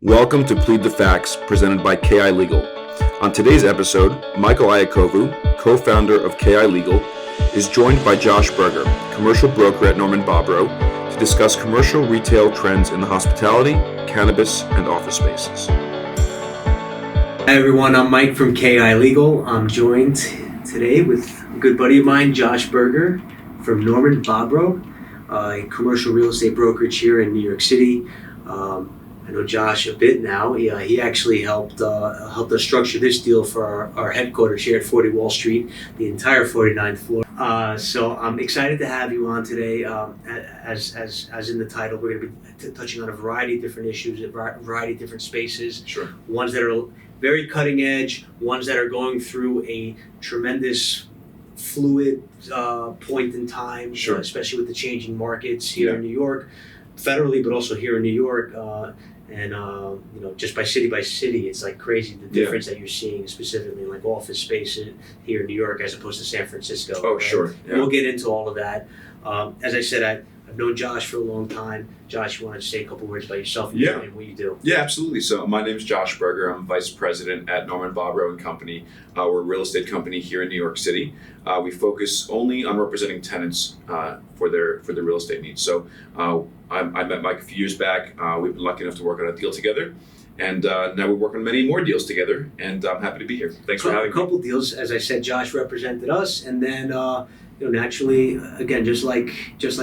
Welcome to Plead the Facts, presented by KI Legal. On today's episode, Michael Iakovou, co-founder of KI Legal, is joined by Josh Berger, commercial broker at Bobrow, to discuss commercial retail trends in the hospitality, cannabis, and office spaces. Hi everyone, I'm Mike from KI Legal. I'm joined today with a good buddy of mine, Josh Berger from Bobrow, a commercial real estate brokerage here in New York City. I know Josh a bit now. He actually helped us structure this deal for our headquarters here at 40 Wall Street, the entire 49th floor. So I'm excited to have you on today. As in the title, we're going to be touching on a variety of different issues, a variety of different spaces. Sure. Ones that are very cutting edge, ones that are going through a tremendous fluid point in time, Sure. Especially with the changing markets here in New York, federally, but also here in New York. And just by city, it's like crazy the difference that you're seeing specifically in like office space here in New York as opposed to San Francisco. Oh, right? sure. Yeah. We'll get into all of that. As I said, I've known Josh for a long time. Josh, you want to say a couple words about yourself and what you do? Yeah, absolutely. So my name is Josh Berger. I'm vice president at Bobrow and Company. We're a real estate company here in New York City. We focus only on representing tenants for their real estate needs. So I met Mike a few years back. We've been lucky enough to work on a deal together. And now we work on many more deals together, and I'm happy to be here. Thanks for having me. A couple deals, as I said, Josh represented us, and then naturally, again, just like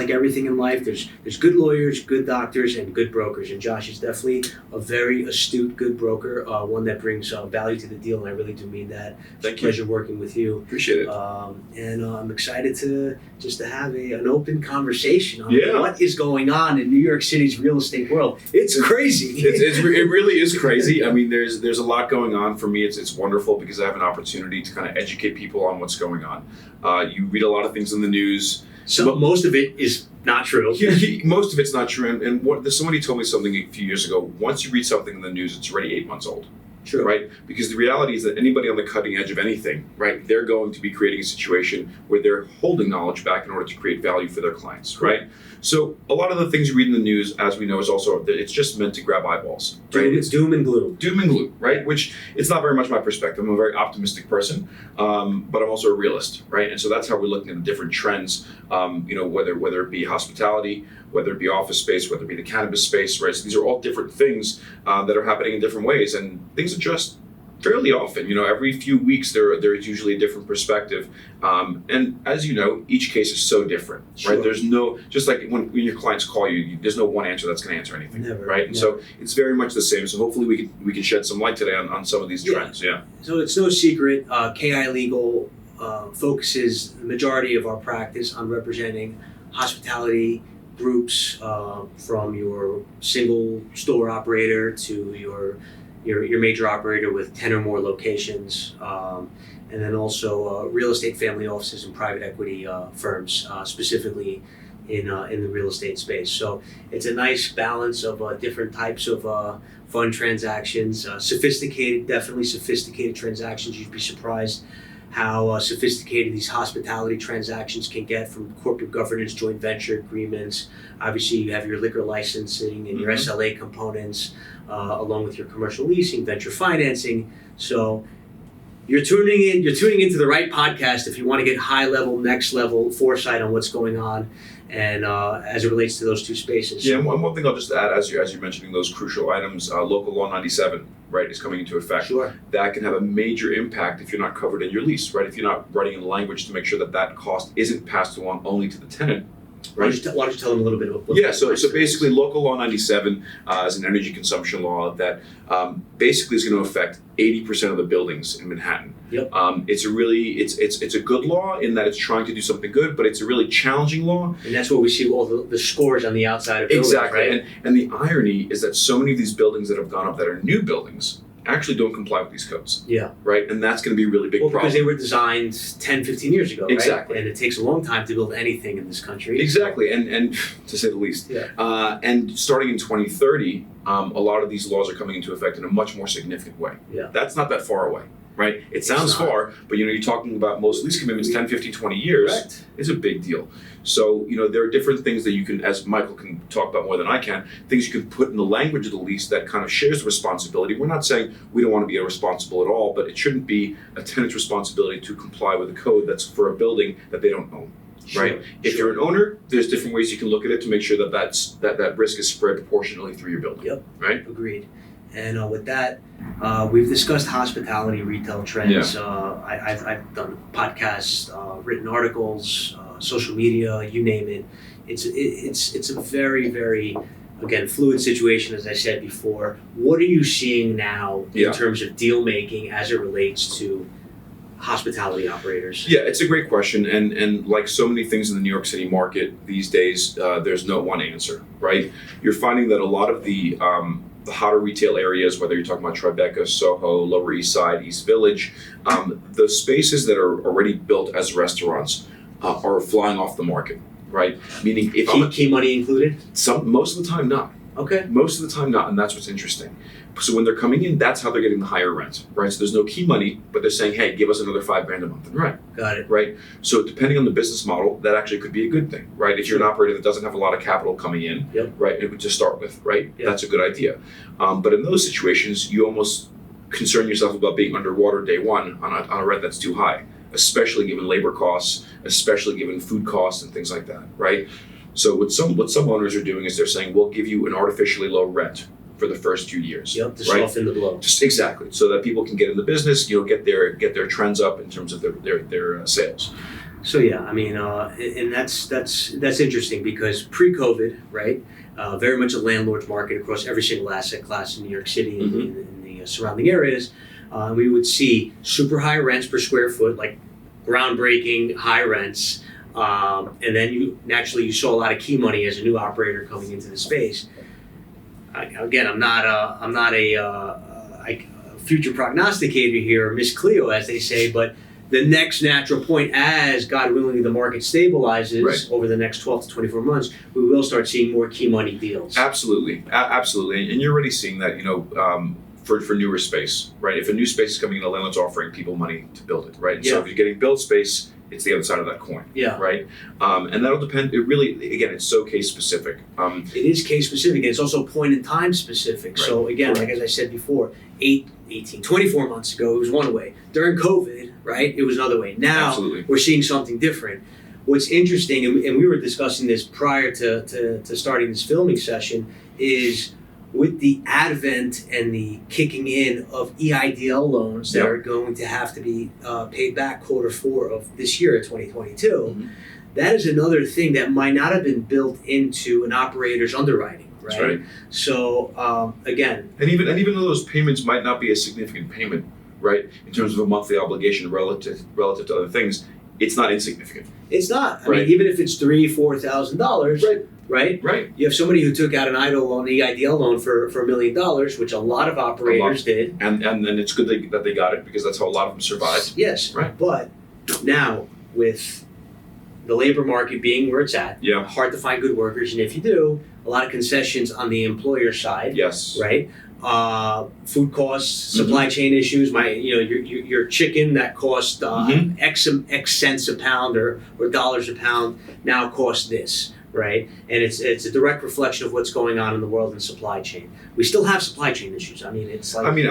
everything in life, there's good lawyers, good doctors, and good brokers. And Josh is definitely a very astute, good broker, one that brings value to the deal, and I really do mean that. It's a pleasure working with you. Appreciate it. And I'm excited to have an open conversation on what is going on in New York City's real estate world. It's crazy. It really is crazy. I mean, there's a lot going on. For me, it's wonderful because I have an opportunity to kind of educate people on what's going on. You read a lot of things in the news. So most of it is not true. Most of it's not true. And somebody told me something a few years ago. Once you read something in the news, it's already 8 months old. True. Right? Because the reality is that anybody on the cutting edge of anything, right, they're going to be creating a situation where they're holding knowledge back in order to create value for their clients, right? So a lot of the things you read in the news, as we know, is also, it's just meant to grab eyeballs, right? It's doom and gloom. Doom and gloom, right? Which it's not very much my perspective. I'm a very optimistic person, but I'm also a realist, right? And so that's how we're looking at the different trends, whether it be hospitality, whether it be office space, whether it be the cannabis space, right? So these are all different things that are happening in different ways, and things adjust fairly often. Every few weeks there is usually a different perspective, and as you know, each case is so different, right? There's no, just like when your clients call you, there's no one answer that's going to answer anything. Never, right? And so it's very much the same. So hopefully we can shed some light today on some of these trends. Yeah. So it's no secret, KI Legal focuses the majority of our practice on representing hospitality groups, from your single store operator to your major operator with 10 or more locations, and then also real estate family offices and private equity firms, specifically in the real estate space. So it's a nice balance of different types of fund transactions, definitely sophisticated transactions. You'd be surprised how sophisticated these hospitality transactions can get, from corporate governance, joint venture agreements. Obviously, you have your liquor licensing and your SLA components, along with your commercial leasing, venture financing. So you're tuning into the right podcast if you want to get high level, next level foresight on what's going on, and as it relates to those two spaces. Yeah, and one thing I'll just add, as you're mentioning those crucial items, local law 97, right, is coming into effect. Sure. That can have a major impact if you're not covered in your lease, right? If you're not writing in language to make sure that cost isn't passed along only to the tenant. Right. Why don't you tell them a little bit about what so basically local law 97 is an energy consumption law that basically is going to affect 80% of the buildings in Manhattan. Yep. It's a good law in that it's trying to do something good, but it's a really challenging law. And that's what we see all the scores on the outside of buildings, exactly. Right? And the irony is that so many of these buildings that have gone up that are new buildings actually don't comply with these codes. Yeah. Right? And that's going to be a really big problem. Because they were designed 10, 15 years ago, exactly. Right? And it takes a long time to build anything in this country. Exactly, and to say the least. Yeah. And starting in 2030, a lot of these laws are coming into effect in a much more significant way. Yeah. That's not that far away. right? It sounds not. far, but you're talking about most lease commitments, 10, 15, 20 years. Correct. Is a big deal. So, there are different things that you can, as Michael can talk about more than I can, things you can put in the language of the lease that kind of shares the responsibility. We're not saying we don't want to be irresponsible at all, but it shouldn't be a tenant's responsibility to comply with a code that's for a building that they don't own. Right. If you're an owner, there's different ways you can look at it to make sure that that risk is spread proportionally through your building. Yep. Right. Agreed. And with that, we've discussed hospitality retail trends. I've done podcasts, written articles, social media, you name it. It's a very, very, again, fluid situation, as I said before. What are you seeing now in terms of deal making as it relates to hospitality operators? Yeah, it's a great question, and like so many things in the New York City market these days, there's no one answer, right? You're finding that a lot of the hotter retail areas, whether you're talking about Tribeca, Soho, Lower East Side, East Village, the spaces that are already built as restaurants are flying off the market, right? Meaning, if key money included? Most of the time not. Okay. Most of the time not, and that's what's interesting. So when they're coming in, that's how they're getting the higher rent, right? So there's no key money, but they're saying, hey, give us another $5,000 a month in rent. Got it. Right? So depending on the business model, that actually could be a good thing, right? If you're an operator that doesn't have a lot of capital coming in, right, to start with, right? Yep. That's a good idea. But in those situations, you almost concern yourself about being underwater day one on a rent that's too high, especially given labor costs, especially given food costs and things like that, right? So what some owners are doing is they're saying, we'll give you an artificially low rent for the first few years. Yep, to soften the blow. Just exactly, so that people can get in the business, get their trends up in terms of their sales. So yeah, I mean, and that's interesting because pre-COVID, right, very much a landlord's market across every single asset class in New York City and in the surrounding areas. We would see super high rents per square foot, like groundbreaking high rents, and then you saw a lot of key money as a new operator coming into the space. Again, I'm not a future prognosticator here, Miss Cleo, as they say, but the next natural point, as God willing, the market stabilizes over the next 12 to 24 months, we will start seeing more key money deals. Absolutely, absolutely, and you're already seeing that, for newer space, right? If a new space is coming in, the landlord's offering people money to build it, right? So if you're getting built space, it's the other side of that coin, right? And that'll depend. It really, again, it's so case specific. It is case specific, and it's also point in time specific. Right. So again, like as I said before, 24 months ago, it was one way. During COVID, right, it was another way. Now we're seeing something different. What's interesting, and we were discussing this prior to starting this filming session, is with the advent and the kicking in of EIDL loans that are going to have to be paid back Q4 of this year, 2022, that is another thing that might not have been built into an operator's underwriting, right? That's right. So again, and even though those payments might not be a significant payment, right, in terms of a monthly obligation relative to other things, it's not insignificant. It's not. I mean, even if it's $3,000-$4,000, right? You have somebody who took out an EIDL loan for $1 million, which a lot of operators did. And then it's good that they got it because that's how a lot of them survived. Yes. Right. But now with the labor market being where it's at, yeah, hard to find good workers, and if you do, a lot of concessions on the employer side. Yes. Right. Food costs, supply chain issues. Your chicken that cost X cents a pound or dollars a pound now costs this, right? And it's a direct reflection of what's going on in the world in supply chain. We still have supply chain issues. I mean, it's like. I mean,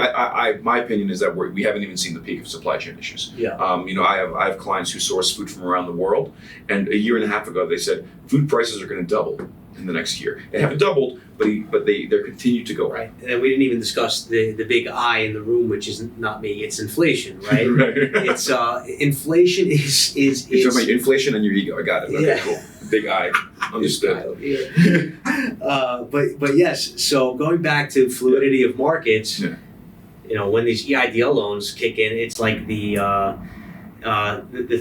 my opinion is that we haven't even seen the peak of supply chain issues. Yeah. I have clients who source food from around the world, and a year and a half ago they said food prices are going to double in the next year. They haven't doubled, but they continue to go. Right, and then we didn't even discuss the big I in the room, which is not me. It's inflation, right? It's inflation is. You're talking about your inflation and your ego. I got it. Okay, cool. Big I. Understood. But yes. So going back to fluidity of markets, when these EIDL loans kick in, it's like the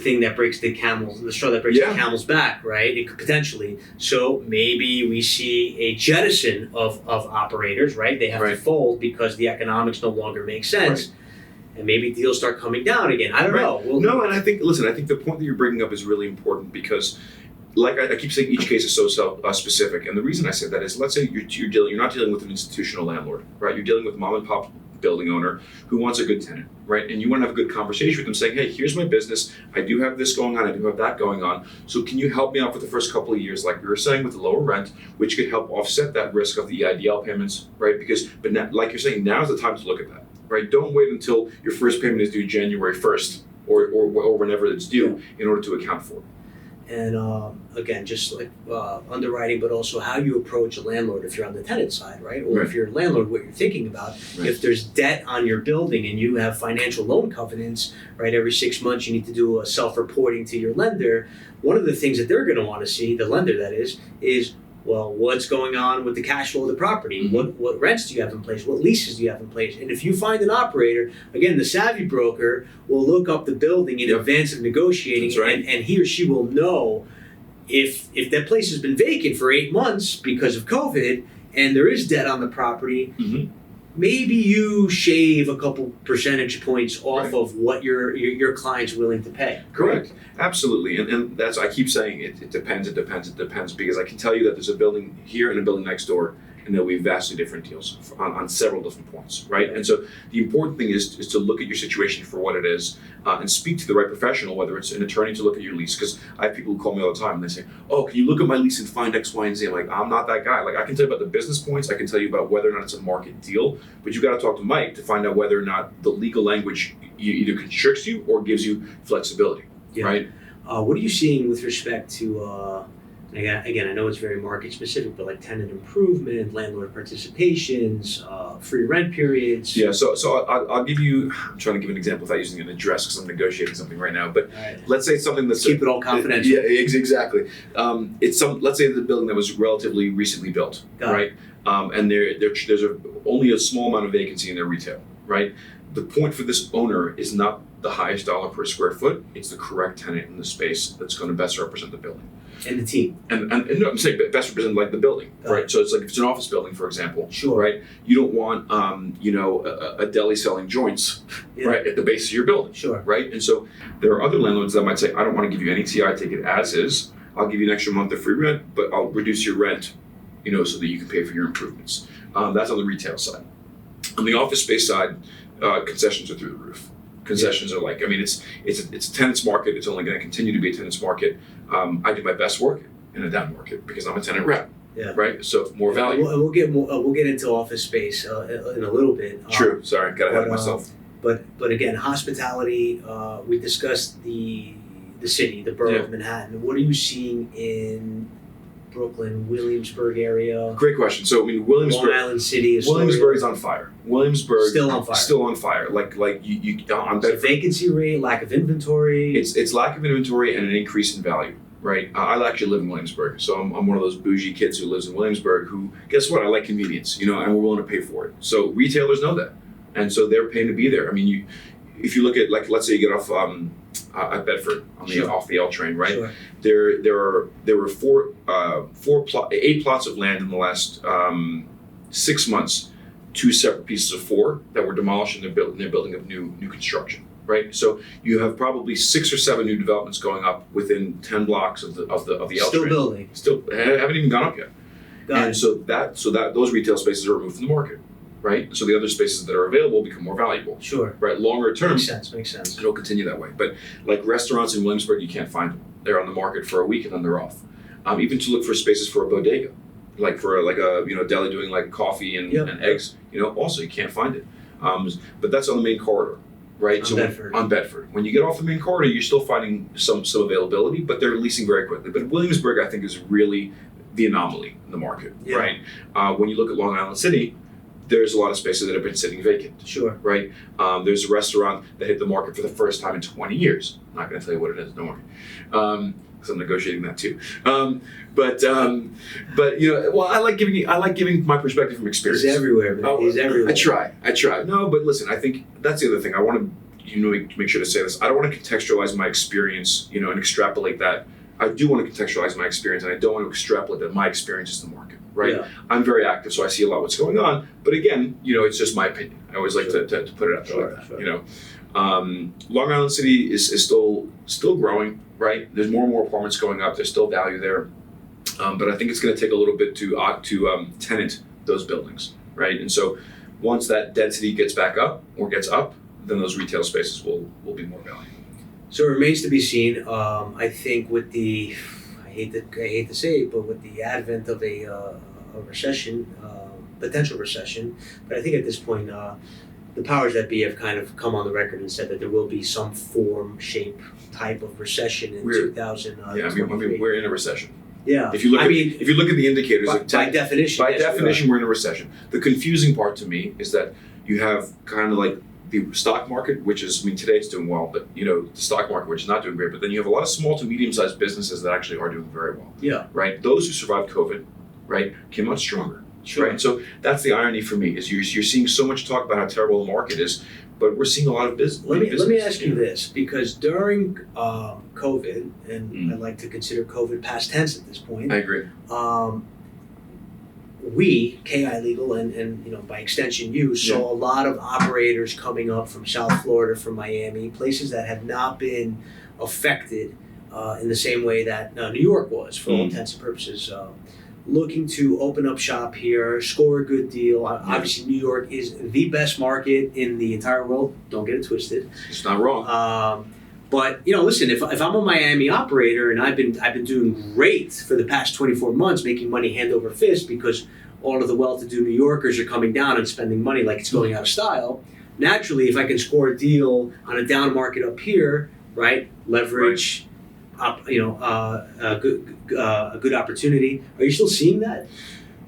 thing that breaks the straw that breaks the camel's back, right? It could potentially. So maybe we see a jettison of operators, right? They have to fold because the economics no longer make sense. Right. And maybe deals start coming down again. I don't know. No, and I think the point that you're bringing up is really important because, like I keep saying, each case is so specific. And the reason I said that is, let's say you're not dealing with an institutional landlord, right? You're dealing with mom and pop building owner who wants a good tenant, right? And you want to have a good conversation with them saying, hey, here's my business. I do have this going on. I do have that going on. So can you help me out for the first couple of years, like we were saying, with the lower rent, which could help offset that risk of the EIDL payments, right? But now, like you're saying, now's the time to look at that, right? Don't wait until your first payment is due January 1st or whenever it's due in order to account for it. And again, just like underwriting, but also how you approach a landlord if you're on the tenant side, right? Or if you're a landlord, what you're thinking about. Right. If there's debt on your building and you have financial loan covenants, right? Every 6 months you need to do a self-reporting to your lender. One of the things that they're going to want to see, the lender that is well, what's going on with the cash flow of the property? Mm-hmm. What rents do you have in place? What leases do you have in place? And if you find an operator, again, the savvy broker will look up the building in advance of negotiating, That's right. and he or she will know if that place has been vacant for 8 months because of COVID and there is debt on the property. Mm-hmm. Maybe you shave a couple percentage points off Right. of what your client's willing to pay. Correct. Absolutely. And that's, I keep saying it depends, because I can tell you that there's a building here and a building next door, and there'll be vastly different deals on several different points, right? And so the important thing is to look at your situation for what it is and speak to the right professional, whether it's an attorney to look at your lease. Because I have people who call me all the time and they say, oh, can you look at my lease and find X, Y, and Z? I'm like, I'm not that guy. Like, I can tell you about the business points. I can tell you about whether or not it's a market deal. But you got to talk to Mike to find out whether or not the legal language either constricts you or gives you flexibility, right? What are you seeing with respect to, again, I know it's very market specific, but like tenant improvement, landlord participations, free rent periods? Yeah, so I'll give you, I'm trying to give an example without using an address because I'm negotiating something right now, but let's say it's something that's... Keep it all confidential. Yeah, exactly. Let's say the building that was relatively recently built, right? And there's only a small amount of vacancy in their retail, right? The point for this owner is not the highest dollar per square foot, it's the correct tenant in the space that's going to best represent the building. And the team. And no, I'm saying best represent like the building, right? So it's like if it's an office building, for example, right? You don't want, a deli selling joints, right, at the base of your building, right? And so there are other landlords that might say, I don't want to give you any TI, take it as is. I'll give you an extra month of free rent, but I'll reduce your rent, so that you can pay for your improvements. That's on the retail side. On the office space side, concessions are through the roof. Concessions are like, it's a tenant's market. It's only going to continue to be a tenant's market. I do my best work in a down market because I'm a tenant rep, right? So more value. We'll get into office space in a little bit. True. Sorry, got ahead of myself. But again, hospitality. We discussed the city, the borough of Manhattan. What are you seeing in Brooklyn, Williamsburg area? Great question. So Williamsburg, Long Island City, Williamsburg is on fire. Williamsburg still on fire. Like you on Bedford. So vacancy rate, lack of inventory. It's lack of inventory and an increase in value, right? I actually live in Williamsburg, so I'm one of those bougie kids who lives in Williamsburg. Who, guess what? I like convenience, and we're willing to pay for it. So retailers know that, and so they're paying to be there. If you look at, like, let's say you get off at Bedford off the L train, right? There were 8 plots of land in the last 6 months, 2 separate pieces of 4 that were demolished and they're building up new construction, right? So you have probably 6 or 7 new developments going up within 10 blocks of the L train. Still building. Still haven't even gone up yet. So those retail spaces are removed from the market. Right, so the other spaces that are available become more valuable. Right, longer term. Makes sense. It'll continue that way. But like restaurants in Williamsburg, you can't find them. They're on the market for a week and then they're off. Even to look for spaces for a bodega, like for a deli doing like coffee and eggs. Also you can't find it. But that's on the main corridor, right? On Bedford. When you get off the main corridor, you're still finding some availability, but they're leasing very quickly. But Williamsburg, I think, is really the anomaly in the market, right? When you look at Long Island City, there's a lot of spaces that have been sitting vacant. Right? There's a restaurant that hit the market for the first time in 20 years. I'm not going to tell you what it is, don't worry. Because I'm negotiating that too. But I like giving my perspective from experience. He's everywhere, man. He's everywhere. I try. No, but listen, I think that's the other thing. I want to make sure to say this. I don't want to contextualize my experience, and extrapolate that. I do want to contextualize my experience, and I don't want to extrapolate that my experience is the market, right? I'm very active, so I see a lot what's going on. But again, it's just my opinion. I always like to put it out there like that. Long Island City is still growing, right? There's more and more apartments going up. There's still value there, but I think it's going to take a little bit to tenant those buildings, right? And so once that density gets back up or gets up, then those retail spaces will be more valuable. So it remains to be seen. I think with the, I hate to say it, but with the advent of a recession, potential recession, but I think at this point, the powers that be have kind of come on the record and said that there will be some form, shape, type of recession in 2023. Yeah, I mean, we're in a recession. Yeah, if you look at the indicators, by definition, we're in a recession. The confusing part to me is that you have kind of like the stock market, which is, I mean, today it's doing well, but the stock market, which is not doing great. But then you have a lot of small to medium-sized businesses that actually are doing very well. Yeah. Right. Those who survived COVID, right, came out stronger. Sure. Right. So that's the irony for me is you're seeing so much talk about how terrible the market is, but we're seeing a lot of business. Let me ask you this, because during COVID, and I like to consider COVID past tense at this point. I agree. We, KI Legal, and by extension you, saw a lot of operators coming up from South Florida, from Miami, places that have not been affected in the same way that New York was, for all intents and purposes. Looking to open up shop here, score a good deal. Obviously, New York is the best market in the entire world. Don't get it twisted. It's not wrong. But listen, if I'm a Miami operator and I've been doing great for the past 24 months, making money hand over fist because all of the well-to-do New Yorkers are coming down and spending money like it's going out of style. Naturally, if I can score a deal on a down market up here, right, leverage. A good opportunity. Are you still seeing that?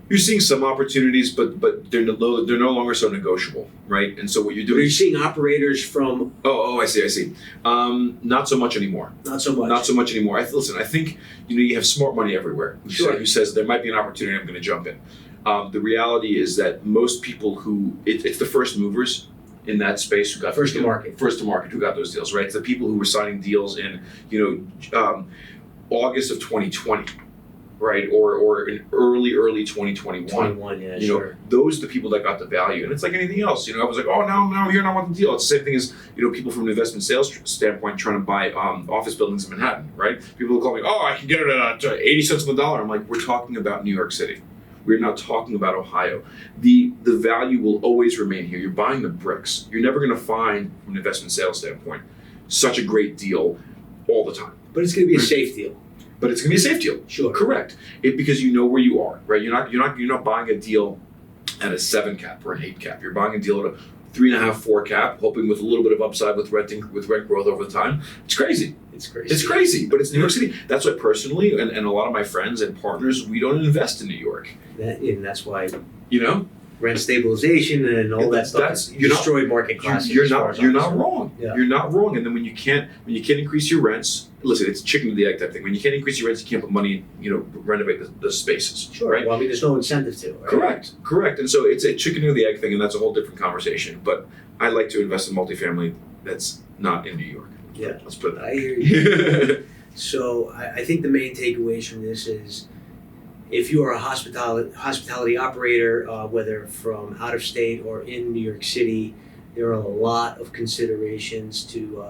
You're seeing some opportunities, but they're no longer so negotiable, right? And so what you're doing. Are you seeing operators from? Oh, I see. Not so much anymore. Not so much. Not so much anymore. I think you have smart money everywhere. Who says there might be an opportunity? I'm going to jump in. The reality is that most people it's the first movers in that space who got first to market who got those deals, right? It's the people who were signing deals in August of 2020, right, or in early 2021. 21, yeah, sure. Those are the people that got the value, and it's like anything else. I was like, oh, now I'm here and I want the deal. It's the same thing as people from an investment sales standpoint trying to buy office buildings in Manhattan, right? People will call me, oh, I can get it at 80 cents on the dollar. I'm like, we're talking about New York City. We're not talking about Ohio. The value will always remain here. You're buying the bricks. You're never going to find, from an investment sales standpoint, such a great deal all the time. But it's going to be a safe deal. But it's going to be a safe deal. Sure. Correct. Because you know where you are, right? You're not buying a deal at a 7 cap or an 8 cap. You're buying a deal at a 3.5, 4 cap, hoping with a little bit of upside with rent growth over the time. It's crazy. It's crazy, but it's New York City. That's why personally, and a lot of my friends and partners, we don't invest in New York. And that's why rent stabilization and all that stuff. That's destroyed market classes. You're not wrong. Yeah. You're not wrong. And then when you can't increase your rents, listen, it's chicken and the egg type thing. When you can't increase your rents, you can't put money in, renovate the spaces. Sure. Right? Well, I mean, there's no incentive to. Right? Correct. And so it's a chicken and the egg thing, and that's a whole different conversation. But I like to invest in multifamily that's not in New York. Yeah. Let's put it that. I hear you. So I think the main takeaways from this is, if you are a hospitality operator, whether from out of state or in New York City, there are a lot of considerations to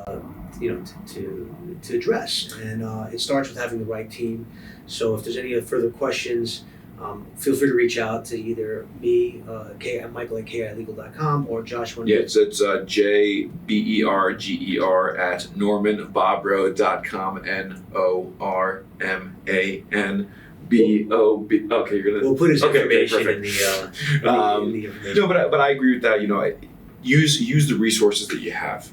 address, and it starts with having the right team. So if there's any further questions, feel free to reach out to either me, Michael at KILegal.com, or Josh. It's JBerger at NormanBobrow.com. NORMAN. B-O-B. Okay, you're gonna. We'll put his information in the information. No, but I agree with that. Use the resources that you have.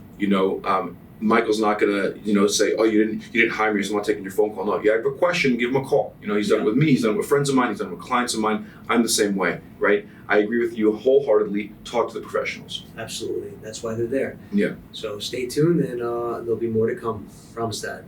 Michael's not gonna say, oh, you didn't hire me, so I'm not taking your phone call. No, you have a question, give him a call. He's done it with me. He's done it with friends of mine. He's done it with clients of mine. I'm the same way, right? I agree with you wholeheartedly. Talk to the professionals. Absolutely, that's why they're there. Yeah. So stay tuned, and there'll be more to come. Promise that.